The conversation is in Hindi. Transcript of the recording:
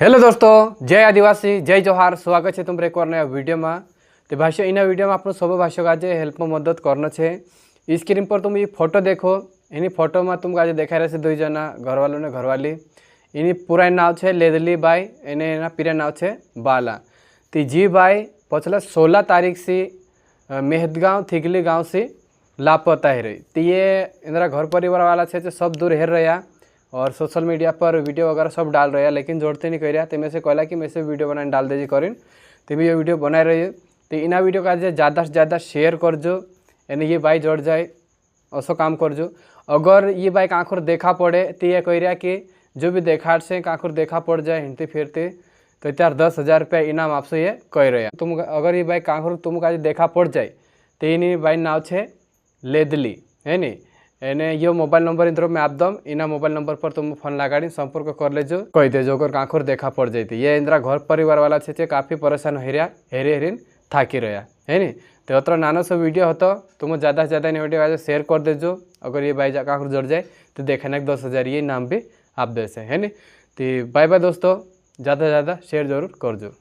हेलो दोस्तों, जय आदिवासी, जय जोहार। स्वागत है तुम एक और नया वीडियो में। तो भाषा इन वीडियो में आप सब भाषा का आज हेल्प में मदद करना है। स्क्रीन पर तुम ये फोटो देखो। इन फोटो में तुमको आज देखा रहे दुई जना घरवालों ने घरवाली। इन पूरा नाव है लेदली बाई, इन्हें पीरा नाव है बाला। तो जी बाई पछला 16 तारीख से मेहदगांव थिगली गाँव से लापता है रही। तो ये इंदिरा घर परिवार वाला है सब दूर हेर रहा और सोशल मीडिया पर वीडियो वगैरह सब डाल रहे हैं, लेकिन जोड़ते नहीं कर रहा। तो मैं से कहला कि मैं से वीडियो बनाने डाल दीजिए करीन। तो भी ये वीडियो बना रही है। तो इना वीडियो का ज़्यादा से ज़्यादा शेयर कर जो, यानी ये बाई जोड़ जाए ऐसा काम कर जो। अगर ये बाइक आँखों देखा पड़े तो ये कह रहा कि जो भी देखा से आँखों देखा पड़ जाए हिंडते फिरते तो त्यार 10,000 रुपया इनाम आपसे ये कह रहे हैं। तुम अगर ये बाइक आँखों तुमको आज देखा पड़ जाए तो इन बाइक नाव है लेदली है नी। एने यो मोबाइल नंबर इन में आप दम इना मोबाइल नंबर पर तुम फोन लगाड़ी संपर्क कर ले जो कह दे जो अगर आँखों देखा पड़ जाती। ये इंदिरा घर परिवार वाला छे काफ़ी परेशान हो रहा हेरे हेरिन थाकी रहा है नी। तो अतर नानो सो वीडियो होता तुम ज़्यादा से ज़्यादा वीडियो आज शेयर कर देजो। अगर ये बाई आँखों जुड़ जाए तो देखने 10,000 ये नाम भी आप दे से है नी। तो बाय बाय दोस्तों, ज़्यादा से ज़्यादा शेयर जरूर कर जो।